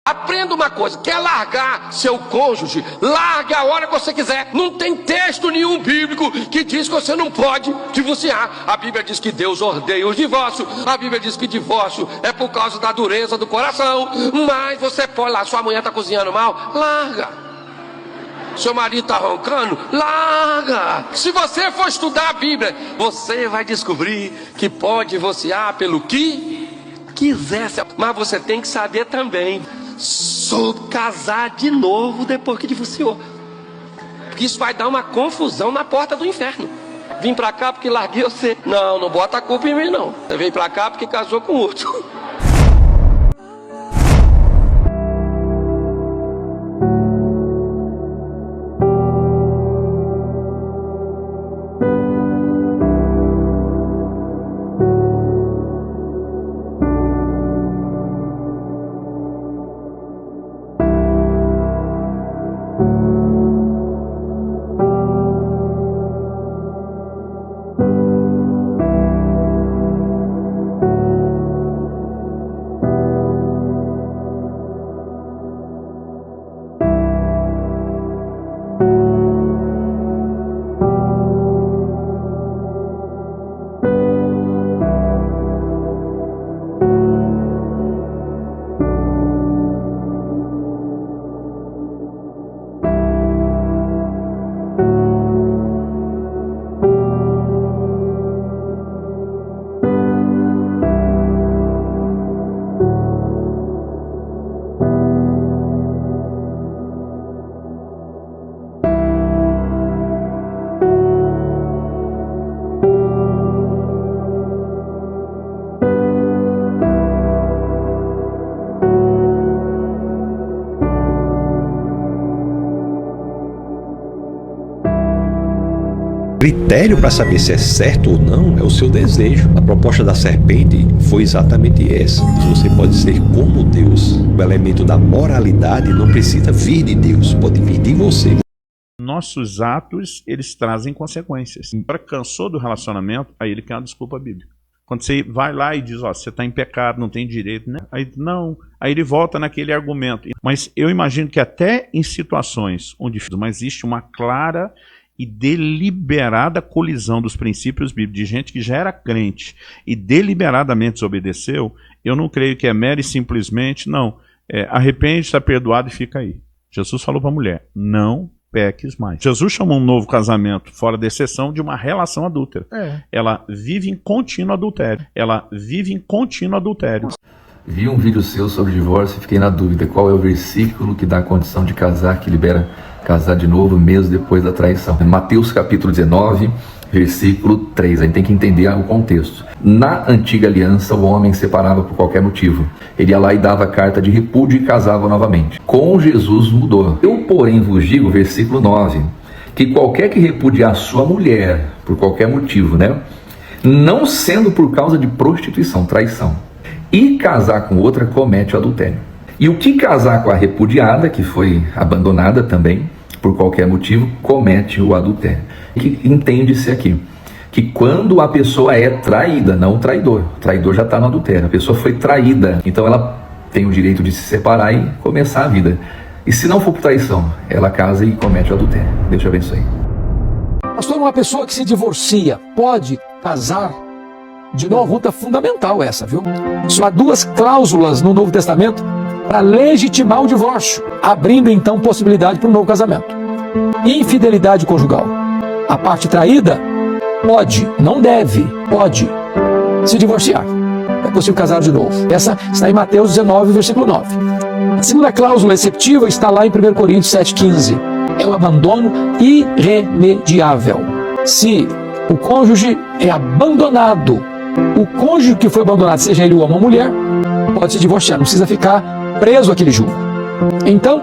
Aprenda uma coisa, quer largar seu cônjuge, largue a hora que você quiser. Não tem texto nenhum bíblico que diz que você não pode divorciar. A Bíblia diz que Deus odeia o divórcio. A Bíblia diz que divórcio é por causa da dureza do coração. Mas você pode lá, sua mulher está cozinhando mal, larga. Seu marido está roncando, larga. Se você for estudar a Bíblia, você vai descobrir que pode divorciar pelo que quiser. Mas você tem que saber também sobre casar de novo depois que divorciou, porque isso vai dar uma confusão na porta do inferno. Vim pra cá porque larguei você. Não bota a culpa em mim não. Você veio pra cá porque casou com outro. Critério para saber se é certo ou não é o seu desejo. A proposta da serpente foi exatamente essa. Você pode ser como Deus. O elemento da moralidade não precisa vir de Deus, pode vir de você. Nossos atos, eles trazem consequências. Para cansou do relacionamento, aí ele quer uma desculpa bíblica. Quando você vai lá e diz, ó, você está em pecado, não tem direito, né? Aí não, aí ele volta naquele argumento. Mas eu imagino que até em situações onde existe uma clara e deliberada colisão dos princípios bíblicos, de gente que já era crente e deliberadamente desobedeceu, eu não creio que é mero e simplesmente, não, arrepende, está perdoado e fica aí. Jesus falou para a mulher, não peques mais. Jesus chamou um novo casamento, fora da exceção, de uma relação adúltera. Ela vive em contínuo adultério. Vi um vídeo seu sobre divórcio e fiquei na dúvida qual é o versículo que dá a condição de casar, que libera casar de novo mesmo depois da traição. Mateus capítulo 19, versículo 3. A gente tem que entender o contexto. Na antiga aliança, o homem separava por qualquer motivo. Ele ia lá e dava carta de repúdio e casava novamente. Com Jesus mudou. Eu, porém, vos digo, versículo 9, que qualquer que repudiar sua mulher por qualquer motivo, não sendo por causa de prostituição, traição, e casar com outra, comete o adultério. E o que casar com a repudiada, que foi abandonada também, por qualquer motivo, comete o adultério. Que entende-se aqui que quando a pessoa é traída, não o traidor já está no adultério, a pessoa foi traída, então ela tem o direito de se separar e começar a vida. E se não for por traição, ela casa e comete o adultério. Deus te abençoe. Pastor, uma pessoa que se divorcia pode casar de novo? Luta fundamental essa, viu? Só há duas cláusulas no Novo Testamento para legitimar o divórcio, abrindo então possibilidade para um novo casamento. Infidelidade conjugal. A parte traída pode, não deve, pode se divorciar. É possível casar de novo. Essa está em Mateus 19, versículo 9. A segunda cláusula exceptiva está lá em 1 Coríntios 7,15. É o abandono irremediável. Se o cônjuge é abandonado, o cônjuge que foi abandonado, seja ele homem ou mulher, pode se divorciar, não precisa ficar preso àquele jugo. Então,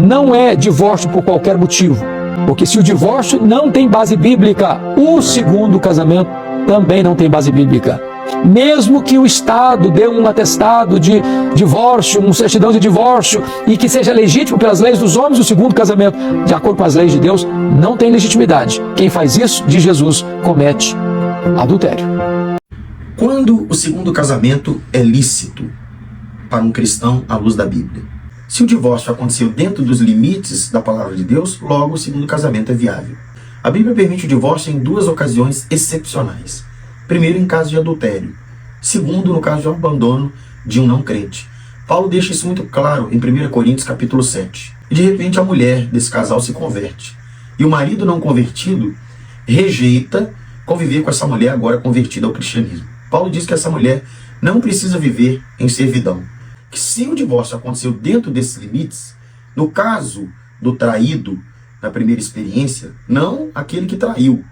não é divórcio por qualquer motivo, porque se o divórcio não tem base bíblica, o segundo casamento também não tem base bíblica. Mesmo que o Estado dê um atestado de divórcio, uma certidão de divórcio, e que seja legítimo pelas leis dos homens, o segundo casamento, de acordo com as leis de Deus, não tem legitimidade. Quem faz isso, de Jesus, comete adultério. Quando o segundo casamento é lícito para um cristão à luz da Bíblia? Se o divórcio aconteceu dentro dos limites da palavra de Deus, logo o segundo casamento é viável. A Bíblia permite o divórcio em 2 ocasiões excepcionais. Primeiro, em caso de adultério. Segundo, no caso de abandono de um não crente. Paulo deixa isso muito claro em 1 Coríntios capítulo 7. E de repente a mulher desse casal se converte. E o marido não convertido rejeita conviver com essa mulher agora convertida ao cristianismo. Paulo diz que essa mulher não precisa viver em servidão. Que se o divórcio aconteceu dentro desses limites, no caso do traído, na primeira experiência, não aquele que traiu.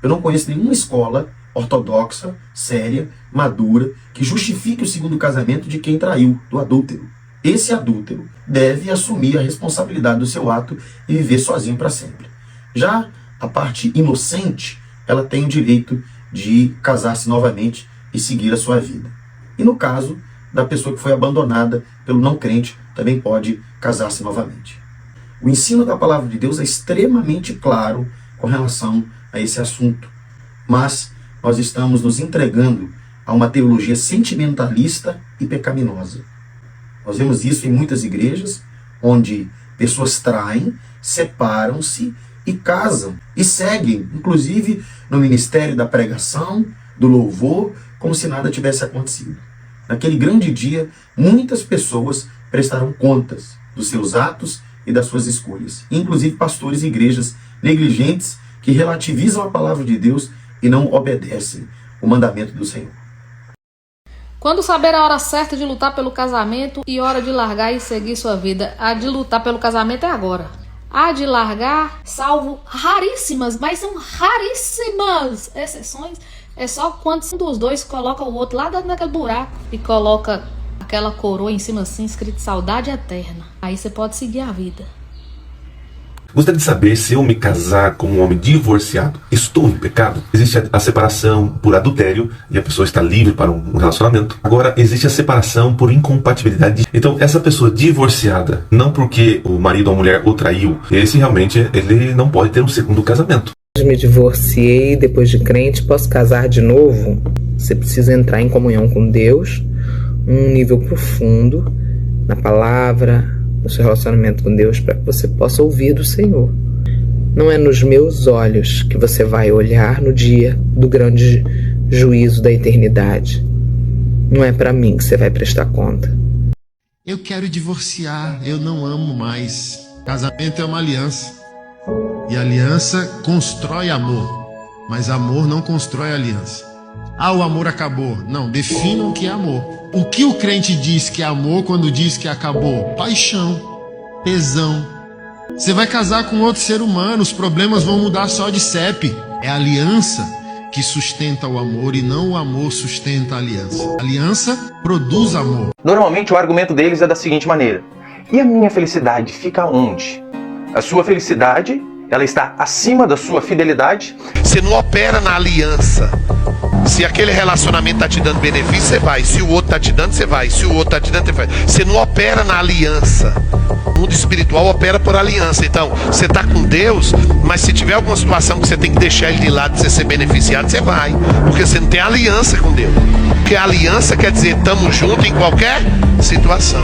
Eu não conheço nenhuma escola ortodoxa, séria, madura, que justifique o segundo casamento de quem traiu, do adúltero. Esse adúltero deve assumir a responsabilidade do seu ato e viver sozinho para sempre. Já a parte inocente, ela tem o direito de casar-se novamente e seguir a sua vida. E no caso da pessoa que foi abandonada pelo não crente, também pode casar-se novamente. O ensino da palavra de Deus é extremamente claro com relação a esse assunto, mas nós estamos nos entregando a uma teologia sentimentalista e pecaminosa. Nós vemos isso em muitas igrejas, onde pessoas traem, separam-se e casam, e seguem, inclusive no ministério da pregação, do louvor, como se nada tivesse acontecido. Naquele grande dia, muitas pessoas prestarão contas dos seus atos e das suas escolhas. Inclusive pastores e igrejas negligentes que relativizam a palavra de Deus e não obedecem o mandamento do Senhor. Quando saber a hora certa de lutar pelo casamento e hora de largar e seguir sua vida? A de lutar pelo casamento é agora. A de largar, salvo raríssimas, mas são raríssimas exceções, é só quando um dos dois coloca o outro lá dentro daquele buraco e coloca aquela coroa em cima assim, escrito saudade eterna. Aí você pode seguir a vida. Gostaria de saber se eu me casar com um homem divorciado, estou em pecado? Existe a separação por adultério e a pessoa está livre para um relacionamento. Agora, existe a separação por incompatibilidade. Então, essa pessoa divorciada, não porque o marido ou a mulher o traiu, esse realmente ele não pode ter um segundo casamento. Me divorciei depois de crente, posso casar de novo? Você precisa entrar em comunhão com Deus, um nível profundo, na palavra, no seu relacionamento com Deus, para que você possa ouvir do Senhor. Não é nos meus olhos que você vai olhar no dia do grande juízo da eternidade. Não é para mim que você vai prestar conta. Eu quero divorciar, eu não amo mais. Casamento é uma aliança. E aliança constrói amor, mas amor não constrói aliança. Ah, o amor acabou. Não, definam o que é amor. O que o crente diz que é amor quando diz que acabou? Paixão, tesão. Você vai casar com outro ser humano, os problemas vão mudar só de CEP. É a aliança que sustenta o amor e não o amor sustenta a aliança. A aliança produz amor. Normalmente o argumento deles é da seguinte maneira: e a minha felicidade fica onde? A sua felicidade, ela está acima da sua fidelidade. Você não opera na aliança. Se aquele relacionamento está te dando benefício, você vai. Se o outro está te dando, você vai. Se o outro está te dando, você vai. Você não opera na aliança. O mundo espiritual opera por aliança. Então, você está com Deus, mas se tiver alguma situação que você tem que deixar ele de lado para você ser beneficiado, você vai. Porque você não tem aliança com Deus. Porque a aliança quer dizer estamos juntos em qualquer situação.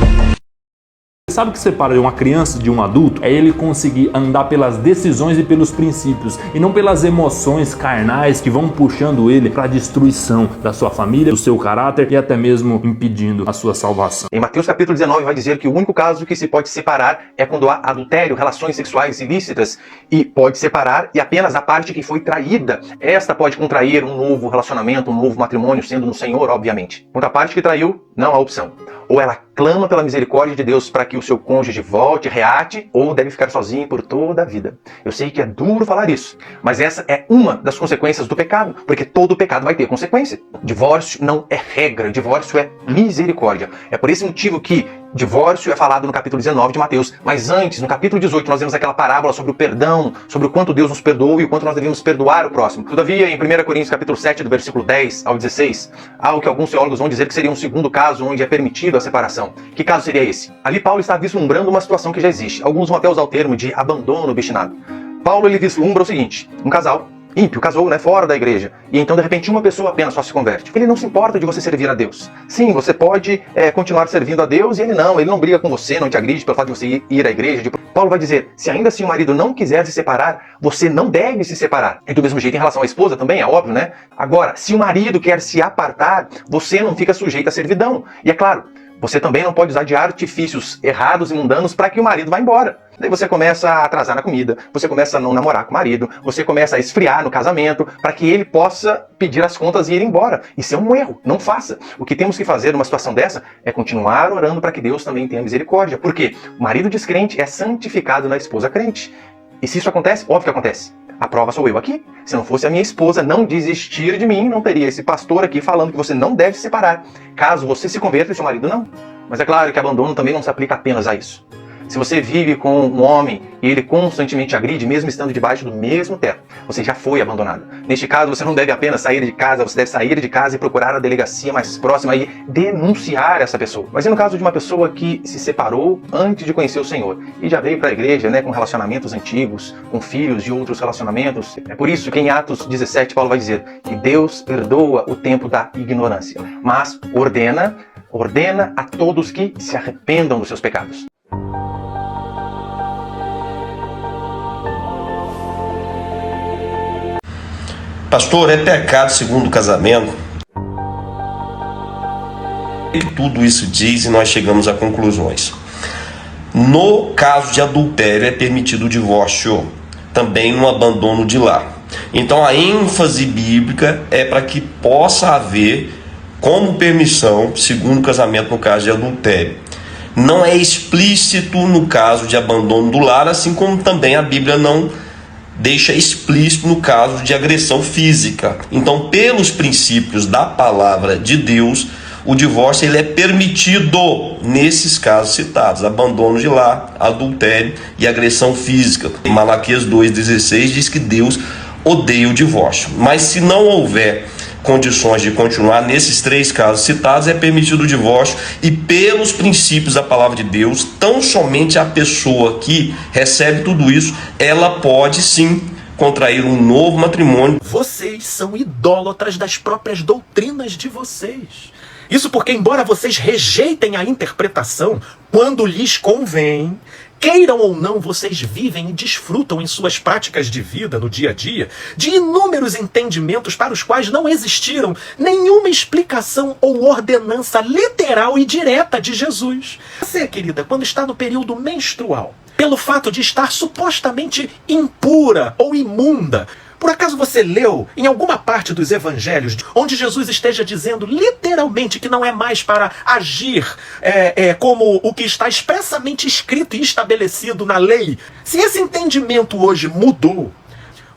Sabe o que separa uma criança de um adulto? É ele conseguir andar pelas decisões e pelos princípios, e não pelas emoções carnais que vão puxando ele para a destruição da sua família, do seu caráter e até mesmo impedindo a sua salvação. Em Mateus capítulo 19 vai dizer que o único caso que se pode separar é quando há adultério, relações sexuais ilícitas, e pode separar e apenas a parte que foi traída. Esta pode contrair um novo relacionamento, um novo matrimônio, sendo no Senhor, obviamente. Quanto à parte que traiu, não há opção. Ou ela clama pela misericórdia de Deus para que o seu cônjuge volte, reate, ou deve ficar sozinho por toda a vida. Eu sei que é duro falar isso, mas essa é uma das consequências do pecado, porque todo pecado vai ter consequência. Divórcio não é regra, divórcio é misericórdia. É por esse motivo que divórcio é falado no capítulo 19 de Mateus, mas antes, no capítulo 18, nós vemos aquela parábola sobre o perdão, sobre o quanto Deus nos perdoou e o quanto nós devemos perdoar o próximo. Todavia, em 1 Coríntios capítulo 7, do versículo 10 ao 16, há o que alguns teólogos vão dizer que seria um segundo caso onde é permitido a separação. Que caso seria esse? Ali Paulo está vislumbrando uma situação que já existe. Alguns vão até usar o termo de abandono obstinado. Paulo ele vislumbra o seguinte: um casal ímpio, casou, né, fora da igreja, e então de repente uma pessoa apenas só se converte. Ele não se importa de você servir a Deus. Sim, você pode continuar servindo a Deus e ele não briga com você, não te agride pelo fato de você ir à igreja. Paulo vai dizer, se ainda assim o marido não quiser se separar, você não deve se separar. E do mesmo jeito em relação à esposa também, é óbvio, né? Agora, se o marido quer se apartar, você não fica sujeito à servidão. E é claro, você também não pode usar de artifícios errados e mundanos para que o marido vá embora. Daí você começa a atrasar na comida, você começa a não namorar com o marido, você começa a esfriar no casamento para que ele possa pedir as contas e ir embora. Isso é um erro, não faça. O que temos que fazer numa situação dessa é continuar orando para que Deus também tenha misericórdia. Porque o marido descrente é santificado na esposa crente. E se isso acontece, óbvio que acontece. A prova sou eu aqui. Se não fosse a minha esposa não desistir de mim, não teria esse pastor aqui falando que você não deve se separar. Caso você se converta e seu marido não. Mas é claro que abandono também não se aplica apenas a isso. Se você vive com um homem e ele constantemente agride, mesmo estando debaixo do mesmo teto, você já foi abandonado. Neste caso, você não deve apenas sair de casa, você deve sair de casa e procurar a delegacia mais próxima e denunciar essa pessoa. Mas e no caso de uma pessoa que se separou antes de conhecer o Senhor e já veio para a igreja, né, com relacionamentos antigos, com filhos de outros relacionamentos? É por isso que em Atos 17, Paulo vai dizer que Deus perdoa o tempo da ignorância, mas ordena a todos que se arrependam dos seus pecados. Pastor, é pecado segundo o casamento? Tudo isso diz e nós chegamos a conclusões. No caso de adultério é permitido o divórcio, também no abandono de lar. Então a ênfase bíblica é para que possa haver como permissão segundo o casamento no caso de adultério. Não é explícito no caso de abandono do lar, assim como também a Bíblia não deixa explícito no caso de agressão física. Então, pelos princípios da palavra de Deus, o divórcio ele é permitido nesses casos citados: abandono de lar, adultério e agressão física. Malaquias 2,16 diz que Deus odeia o divórcio. Mas se não houver condições de continuar nesses três casos citados, é permitido o divórcio, e pelos princípios da palavra de Deus, tão somente a pessoa que recebe tudo isso, ela pode sim contrair um novo matrimônio. Vocês são idólatras das próprias doutrinas de vocês. Isso porque, embora vocês rejeitem a interpretação quando lhes convém, queiram ou não, vocês vivem e desfrutam em suas práticas de vida, no dia a dia, de inúmeros entendimentos para os quais não existiram nenhuma explicação ou ordenança literal e direta de Jesus. Você, querida, quando está no período menstrual, pelo fato de estar supostamente impura ou imunda, por acaso você leu em alguma parte dos evangelhos onde Jesus esteja dizendo literalmente que não é mais para agir como o que está expressamente escrito e estabelecido na lei? Se esse entendimento hoje mudou,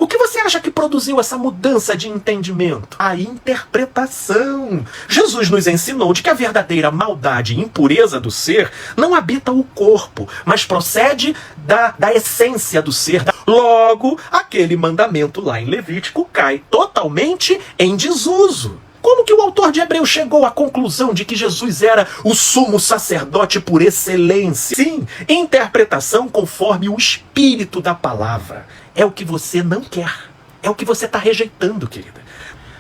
o que você acha que produziu essa mudança de entendimento? A interpretação. Jesus nos ensinou de que a verdadeira maldade e impureza do ser não habita o corpo, mas procede da essência do ser. Logo, aquele mandamento lá em Levítico cai totalmente em desuso. Como que o autor de Hebreus chegou à conclusão de que Jesus era o sumo sacerdote por excelência? Sim, interpretação conforme o espírito da palavra. É o que você não quer. É o que você está rejeitando, querida.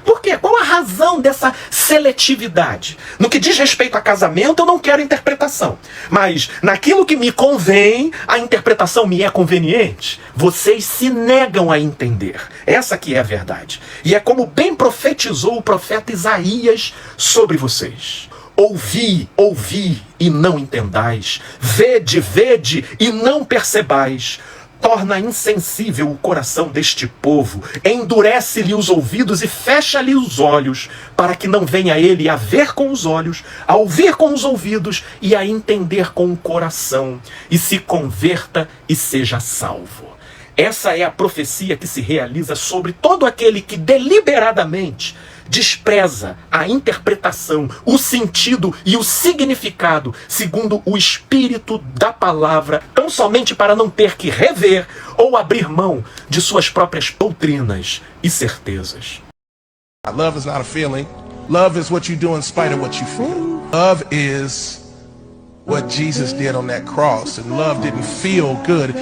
Por quê? Qual a razão dessa seletividade? No que diz respeito a casamento, eu não quero interpretação. Mas naquilo que me convém, a interpretação me é conveniente. Vocês se negam a entender. Essa que é a verdade. E é como bem profetizou o profeta Isaías sobre vocês. Ouvi, ouvi e não entendais. Vede, vede e não percebais. Torna insensível o coração deste povo, endurece-lhe os ouvidos e fecha-lhe os olhos, para que não venha ele a ver com os olhos, a ouvir com os ouvidos e a entender com o coração, e se converta e seja salvo. Essa é a profecia que se realiza sobre todo aquele que deliberadamente despreza a interpretação, o sentido e o significado segundo o espírito da palavra, tão somente para não ter que rever ou abrir mão de suas próprias doutrinas e certezas. Love is not a feeling. Love is what you do in spite of what you feel. Love is what Jesus did on that cross, and love didn't feel good.